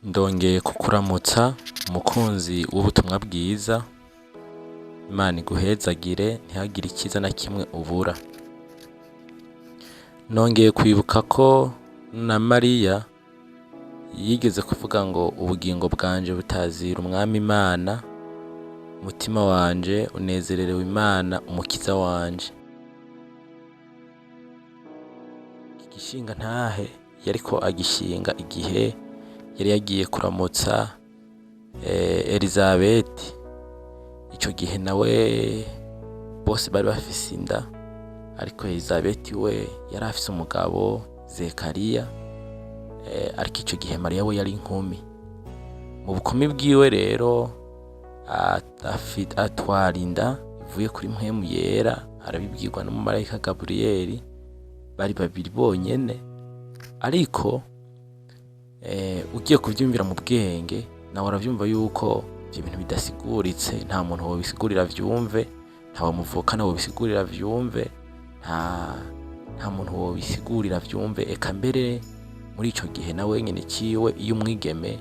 Ndongeye kukuramutsa umukunzi w'ubutumwa bwiza. Imana iguhezagire ntihagire icyiza na kimwe ubura. Nongeye kwibuka ko na Mariya yigeze kuvuga ngo ubugingo bwanje butazira umwami Imana, umutima wanje unezererewe Imana umukiza wanje. Igishinga ntahe yariko agishinga igihe yari yagiye kuramutsa Elizabeti. Ico gihe nawe bose bari bafise inda, ariko Elizabeti we yari afise umugabo Zekariya, ariko ico gihe Mariya we yari inkumi. Mu bukumi bwiwe rero atwara inda ivuye kuri mpwemu yera, arabibwirwa n'umumarayika Gaburiyeli, bari babiri bonyene. Ariko ugiye kuvyumvira mu bwenge nawe uravyumva yuko ivyo bintu bidasiguritse, nta muntu wobisigurira vyumve, nta wamuvukana wobisigurira vyumve, nta muntu wobisigurira vyumve. Eka mbere muri ico gihe nawe nyene ciwe, iyo umwigeme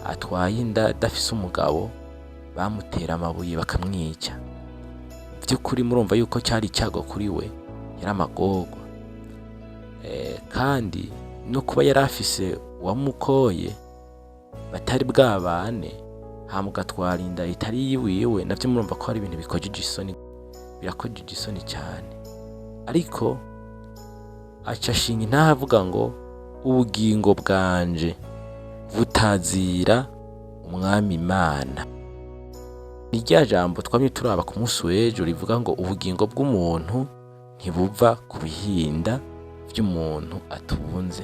atwaye inda adafise umugabo bamutera amabuye bakamwica. Vy'ukuri murumva yuko cari icago kuri we, yari amagorwa. Kandi no kuba yari afise uwamukoye batari bwabane, hama ugatwara inda itari yiwiwe, navyo murumva ko hari ibintu bikojeje isoni, birakojeje isoni cyane. Ariko aca ashinga intahe avuga ngo ubugingo bwanje butazira umwami Imana. Ni rya jambo twamye turaba ku munsi w'ejo rivuga ngo ubugingo bw'umuntu ntibuva ku bihinda vy'umuntu atunze.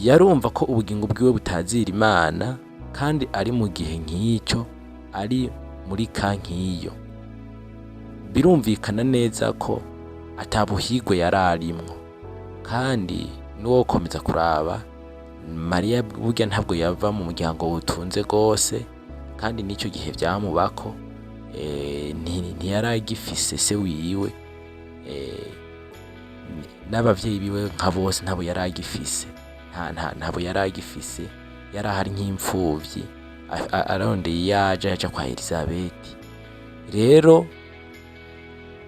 Yarumva ko ubugingo bwiwe butazira Imana, kandi ari mu gihe nk'icyo, ari muri nk'iyo. Birumvikana neza ko atabuhigwe yari arimwo, kandi n'uwo komeza kuraba Mariya burya ntabwo yava mu muryango utunze gose, kandi n'icyo gihe vyamubako ntiyari agifise se wiwe, n'abavyeyi biwe nka bose ntabo yari agifise, ntabo yari agifise, yari ahari nk'imfuvyi, arondeye yaja kwa Elizabeti. Rero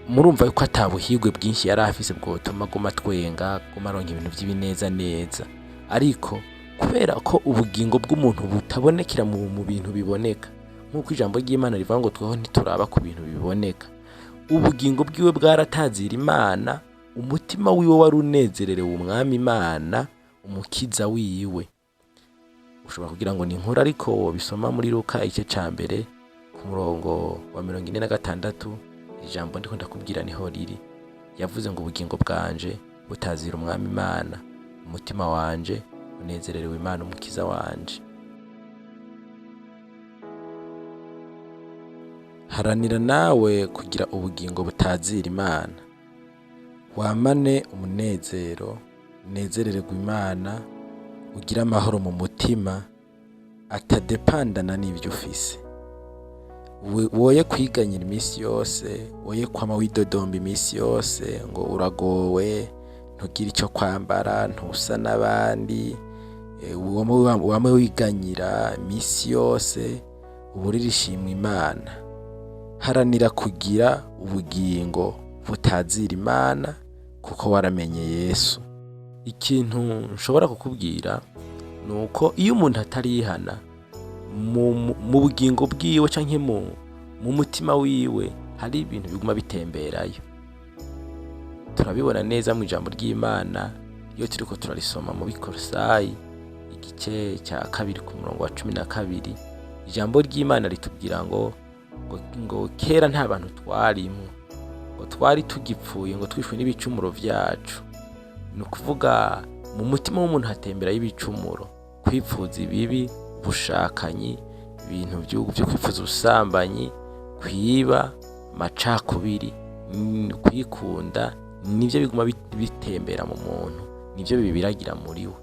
murumva yuko atabuhigwe bwinshi yari afise bwotuma aguma twenga, aguma aronka ibintu vy'ibineza neza. Ariko kubera ko ubugingo bw'umuntu butabonekera mu bintu biboneka, nk'uko ijambo ry'Imana rivuga ngo tweho ntituraba ku bintu biboneka, ubugingo bwiwe bwaratazira Imana, umutima wiwe wari unezererewe umwami Imana umukiza wiwe. Ushobora kugira ngo ni inkuru, ariko wobisoma muri Luka igice ca mbere ku murongo wa 46, ijambo ndiko ndakubwira niho riri. Yavuze ngo ubugingo bwanje butazira umwami Imana, umutima wanje unezererewe Imana umukiza wanje. Haranira nawe kugira ubugingo butazira Imana, wamane umunezero, unezerererwe Imana, ugira amahoro mu mutima atadepandana n'ivyo ufise. Woye kwiganyira imisi yose, woye kwama widodomba imisi yose ngo uragowe, ntugira ico kwambara, ntusa n'abandi, wame wiganyira imisi yose, uburire ishimwe Imana. Haranira kugira ubugingo butazira Imana, kuko waramenye Yesu. Ikintu nshobora kukubwira nuko iyo umuntu atarihana mu bugingo bwiwe canke mu mutima wiwe, hari ibintu biguma bitemberayo. Turabibona neza mu ijambo ry'Imana iyo turiko turarisoma mu Bikolosayi igice ca 2 ku murongo wa 12. Ijambo ry'Imana ritubwira ngo kera nta bantu twarimwo, ngo twari tugipfuye, ngo twishwe n'ibicumuro vyacu. Ni ukuvuga mu mutima w'umuntu hatemberayo ibicumuro, kwipfuza ibibi, ubushakanyi, ibintu vyo kwipfuza ubusambanyi, kwiba, amacakubiri, kwikunda, nivyo biguma bitembera mu muntu, nivyo bibiragira muri we.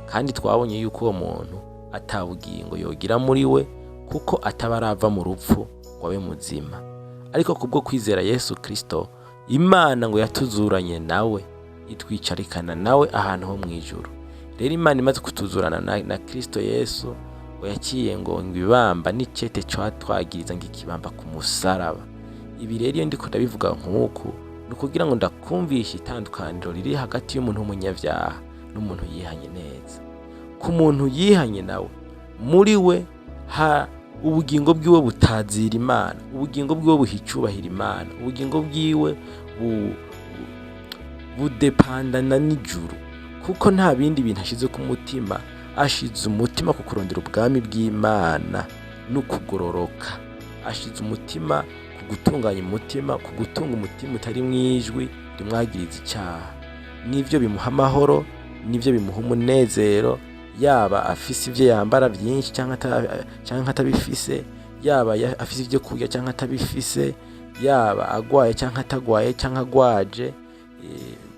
Kandi twabonye yuko uwo muntu atabugingo yogira muri we, kuko ataba arava mu rupfu ngo abe muzima. Ariko kubwo kwizera Yesu Kristo, Imana ngo yatuzuranye nawe, itwicarikana nawe ahantu ho mwijuru. Rero Imana imaze kutuzurana na Kristo Yesu, ngo yaciye ngo ibibamba n'icete twagiriza ngo ikibamba ku musaraba. Ibi rero iyo ndiko ndabivuga nk'uku ni ukugira ngo ndakumvisha itandukaniro riri hagati y'umuntu w'umunyavyaha n'umuntu yihanye neza. Ku muntu yihanye nawe, muri we ubugingo bwiwe butazira Imana, ubugingo bwiwe buha icubahiro Imana, ubugingo bwiwe budepandana n'ijuru, kuko nta bindi bintu ashize ku mutima. Ashize umutima ku kurondera ubwami bw'Imana no kugororoka. Ashize umutima ku gutunganya umutima, ku gutunga umutima utari mwijwi rimwagiriza icyaha. Nivyo bimuha amahoro, nivyo bimuha umunezero, yaba afise ivyo yambara vyinshi canke atabifise, yaba afise ivyo kurya canke atabifise, yaba agwaye canke atagwaye canke agwaje,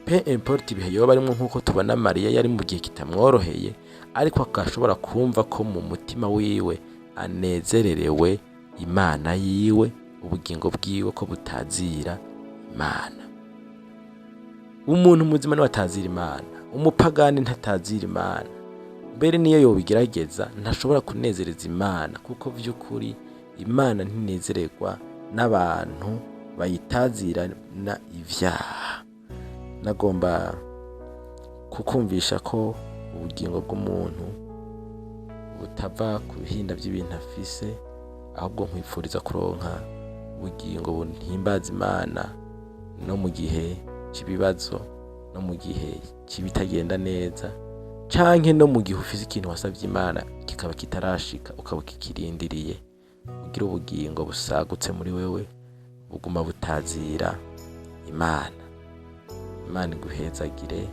pe importe ibihe yoba arimwo. Nk'uko tubona Mariya yari mu gihe kitamworoheye, ariko akashobora kumva ko mu mutima wiwe anezererewe Imana yiwe, ubugingo bwiwe ko butazira Imana. Umuntu muzima niwe atazira Imana, umupagani ntatazira Imana. Mbere niyo yobigerageza ntashobora kunezereza Imana, kuko vy'ukuri Imana ntinezererwa n'abantu bayitazirana ivyaha. Nagomba kukumvisha ko ubugingo bw'umuntu butava ku bihinda by'ibintu afise, ahubwo nkwifuriza kuronka ubugingo buhimbaza Imana no mu gihe cy'ibibazo, no mu gihe cy'ibitagenda neza, canke no mu gihe ufise ikintu wasavye Imana kikaba kitarashika ukaba kikirindiriye. Ugira ubugingo busagutse muri wewe, buguma butazira Imana. Imana iguhezagire,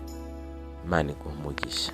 Imana iguhe umugisha.